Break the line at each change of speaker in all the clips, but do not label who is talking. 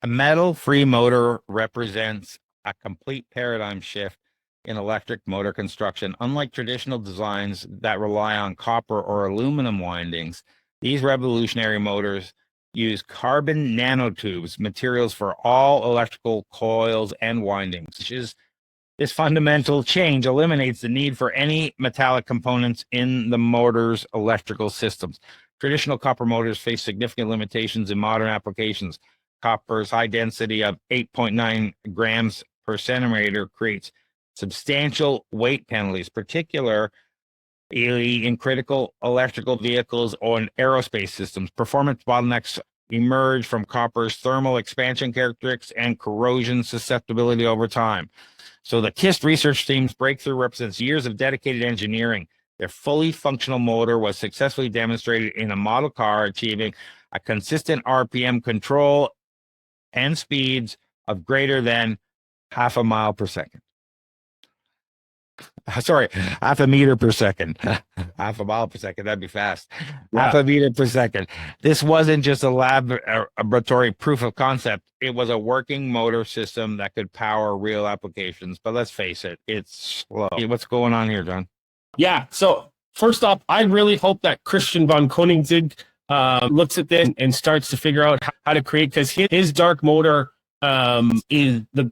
A metal-free motor represents a complete paradigm shift in electric motor construction. Unlike traditional designs that rely on copper or aluminum windings, these revolutionary motors use carbon nanotubes, materials for all electrical coils and windings. This fundamental change eliminates the need for any metallic components in the motor's electrical systems. Traditional copper motors face significant limitations in modern applications. Copper's high density of 8.9 grams per centimeter creates substantial weight penalties, particularly in critical electrical vehicles or in aerospace systems. Performance bottlenecks emerge from copper's thermal expansion characteristics and corrosion susceptibility over time. So the KIST research team's breakthrough represents years of dedicated engineering. Their fully functional motor was successfully demonstrated in a model car, achieving a consistent RPM control and speeds of greater than half a mile per second. Sorry, half a meter per second. Half a mile per second, that'd be fast.
Yeah.
Half a meter per second. This wasn't just a laboratory proof of concept. It was a working motor system that could power real applications. But let's face it, it's slow. What's going on here, John?
Yeah. So first off, I really hope that Christian von Koenigsegg looks at this and starts to figure out how to create, because his dark motor is the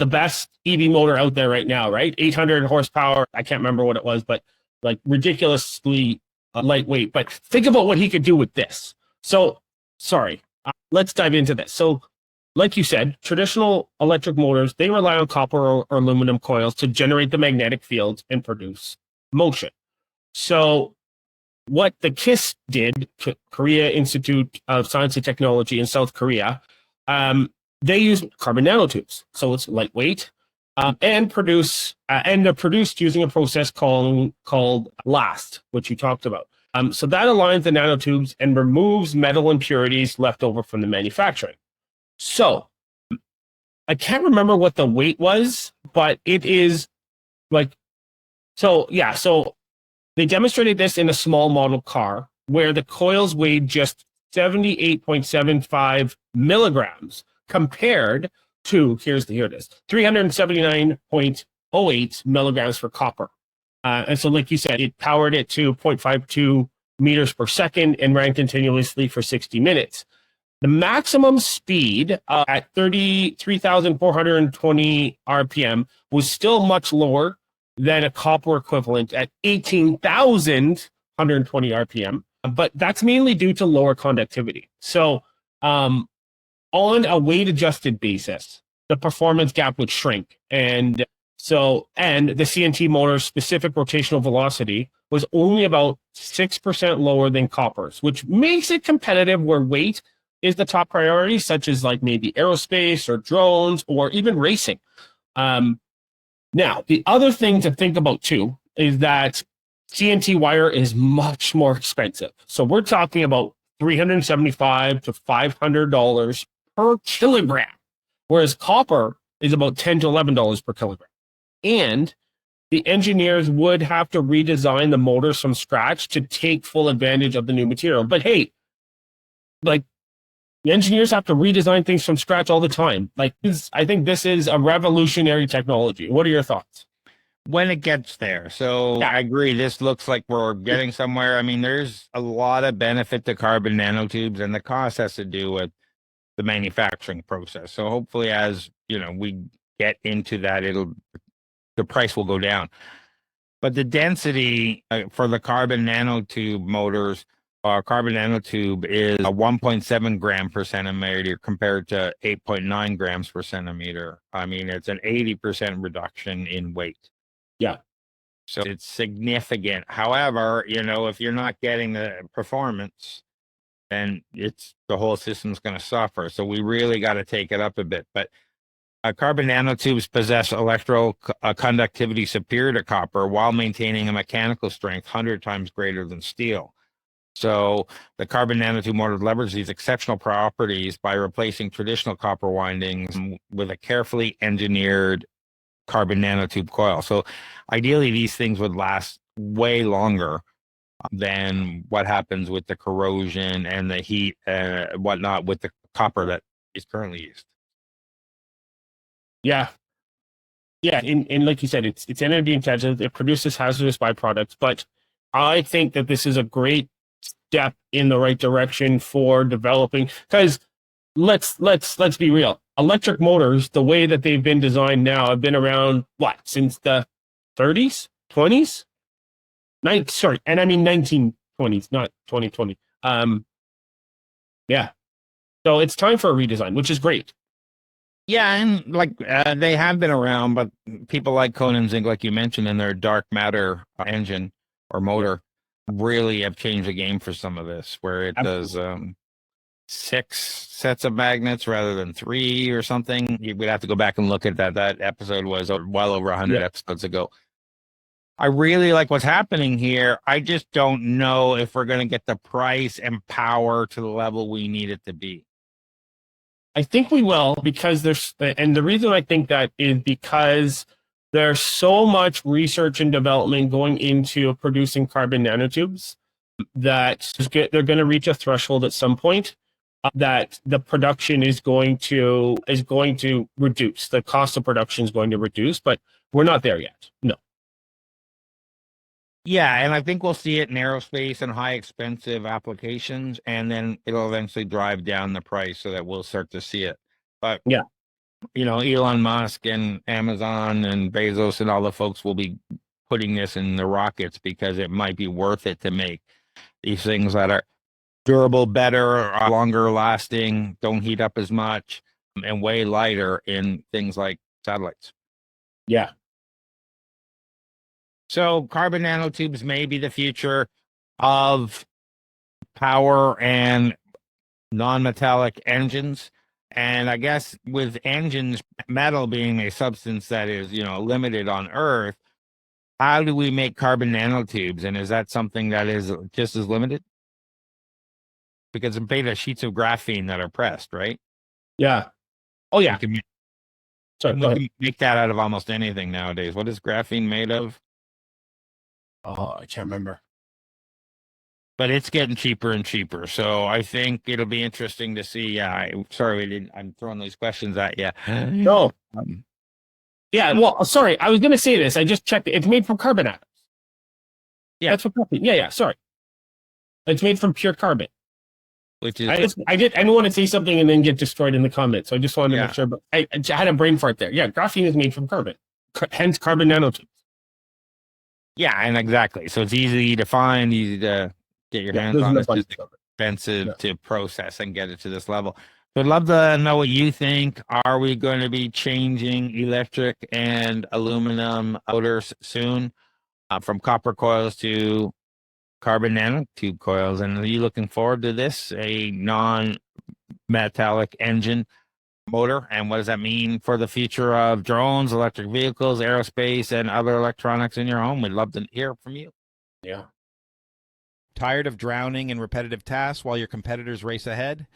best EV motor out there right now, right? 800 horsepower. I can't remember what it was, but like ridiculously lightweight. But think about what he could do with this. So, sorry, let's dive into this. So, like you said, traditional electric motors, they rely on copper or aluminum coils to generate the magnetic fields and produce motion. So, what the KIST did, Korea Institute of Science and Technology in South Korea, they use carbon nanotubes, so it's lightweight, and they're produced using a process called LAST, which you talked about. So that aligns the nanotubes and removes metal impurities left over from the manufacturing. So I can't remember what the weight was, but it is like, so yeah. So they demonstrated this in a small model car where the coils weighed just 78.75 milligrams. Compared to, here it is, 379.08 milligrams for copper. And so, like you said, it powered it to 0.52 meters per second and ran continuously for 60 minutes. The maximum speed at 33,420 RPM was still much lower than a copper equivalent at 18,120 RPM, but that's mainly due to lower conductivity. So, on a weight-adjusted basis, the performance gap would shrink. And the CNT motor's specific rotational velocity was only about 6% lower than copper's, which makes it competitive where weight is the top priority, such as like maybe aerospace or drones or even racing. Now, the other thing to think about too is that CNT wire is much more expensive. So we're talking about $375 to $500 per kilogram, whereas copper is about $10 to $11 per kilogram. And the engineers would have to redesign the motors from scratch to take full advantage of the new material. But hey, like, the engineers have to redesign things from scratch all the time. Like, I think this is a revolutionary technology. What are your thoughts?
When it gets there. So yeah. I agree. This looks like we're getting somewhere. I mean, there's a lot of benefit to carbon nanotubes, and the cost has to do with the manufacturing process. So hopefully, as you know, we get into that, the price will go down. But the density for the carbon nanotube motors, carbon nanotube is a 1.7 gram per centimeter compared to 8.9 grams per centimeter. I mean, it's an 80% reduction in weight.
Yeah.
So it's significant. However, you know, if you're not getting the performance, then the whole system's going to suffer. So we really got to take it up a bit. But carbon nanotubes possess conductivity superior to copper while maintaining a mechanical strength 100 times greater than steel. So the carbon nanotube motor leverages these exceptional properties by replacing traditional copper windings with a carefully engineered carbon nanotube coil. So ideally, these things would last way longer than what happens with the corrosion and the heat, whatnot, with the copper that is currently used.
Yeah. Yeah, and like you said, it's energy intensive. It produces hazardous byproducts, but I think that this is a great step in the right direction for developing. Because let's be real, electric motors, the way that they've been designed now, have been around since the 30s, 20s, and I mean 1920s, not 2020. Yeah, so it's time for a redesign, which is great.
Yeah, and like they have been around, but people like Conan Zinc, like you mentioned, in their dark matter engine or motor, really have changed the game for some of this, where it does 6 sets of magnets rather than 3 or something. You would have to go back and look at that. That episode was well over 100 episodes ago. I really like what's happening here. I just don't know if we're going to get the price and power to the level we need it to be.
I think we will, because and the reason I think that is because there's so much research and development going into producing carbon nanotubes that they're going to reach a threshold at some point that the production is going to reduce. The cost of production is going to reduce, but we're not there yet. No.
Yeah, and I think we'll see it in aerospace and high expensive applications, and then it'll eventually drive down the price so that we'll start to see it. But
yeah,
Elon Musk and Amazon and Bezos and all the folks will be putting this in the rockets because it might be worth it to make these things that are durable, better, longer lasting, don't heat up as much, and way lighter in things like satellites.
Yeah.
So carbon nanotubes may be the future of power and non-metallic engines. And I guess with engines, metal being a substance that is, limited on Earth, how do we make carbon nanotubes? And is that something that is just as limited? Because it's made of sheets of graphene that are pressed, right?
Yeah. Oh, yeah.
We can make that out of almost anything nowadays. What is graphene made of?
Oh, I can't remember.
But it's getting cheaper and cheaper. So I think it'll be interesting to see. Yeah, I'm throwing these questions at you.
No. Yeah, well, sorry. I was going to say this. I just checked. It's made from carbon atoms.
Yeah.
That's what graphene. Yeah, sorry. It's made from pure carbon.
Which is
I didn't want to say something and then get destroyed in the comments. So I just wanted to make sure. But I had a brain fart there. Yeah, graphene is made from carbon. Hence carbon nanotubes.
Yeah, and exactly. So it's easy to find, easy to get your hands on. It's just expensive to process and get it to this level. So I'd love to know what you think. Are we going to be changing electric and aluminum motors soon from copper coils to carbon nanotube coils? And are you looking forward to this, a non-metallic engine motor? And what does that mean for the future of drones, electric vehicles, aerospace, and other electronics in your home? We'd love to hear from you.
Yeah.
Tired of drowning in repetitive tasks while your competitors race ahead?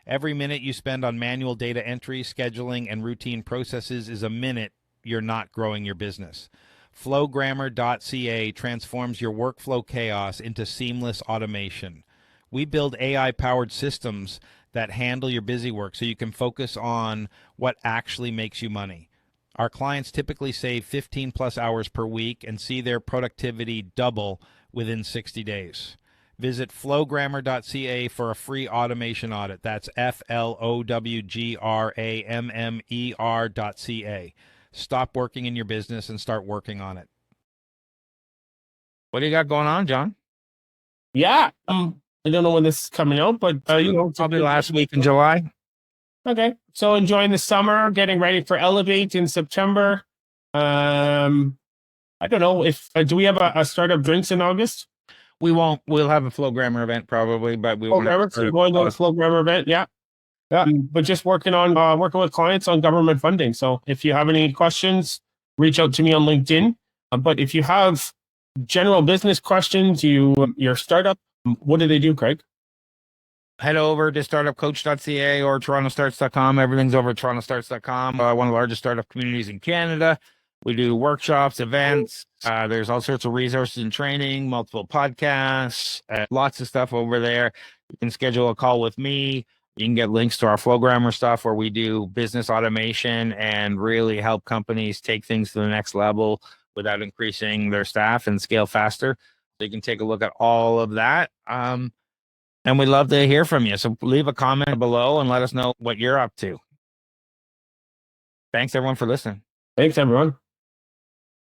Every minute you spend on manual data entry, scheduling, and routine processes is a minute you're not growing your business. Flowgrammer.ca transforms your workflow chaos into seamless automation. We build AI-powered systems that handle your busy work so you can focus on what actually makes you money. Our clients typically save 15 plus hours per week and see their productivity double within 60 days. Visit flowgrammer.ca for a free automation audit. That's flowgrammer.ca. Stop working in your business and start working on it.
What do you got going on, John?
Yeah. I don't know when this is coming out, but
probably last week in July.
Okay. So enjoying the summer, getting ready for Elevate in September. I don't know if do we have a startup drinks in August?
We won't. We'll have a Flowgrammer event probably, but we won't.
Going to a Flowgrammer event, yeah. But just working with clients on government funding. So if you have any questions, reach out to me on LinkedIn. But if you have general business questions, your startup, what do they do, Craig?
Head over to startupcoach.ca or torontostarts.com. Everything's over at torontostarts.com. One of the largest startup communities in Canada. We do workshops, events. There's all sorts of resources and training, multiple podcasts, lots of stuff over there. You can schedule a call with me. You can get links to our Flowgrammer stuff where we do business automation and really help companies take things to the next level without increasing their staff and scale faster. So you can take a look at all of that. And we'd love to hear from you. So leave a comment below and let us know what you're up to. Thanks everyone for listening.
Thanks, everyone.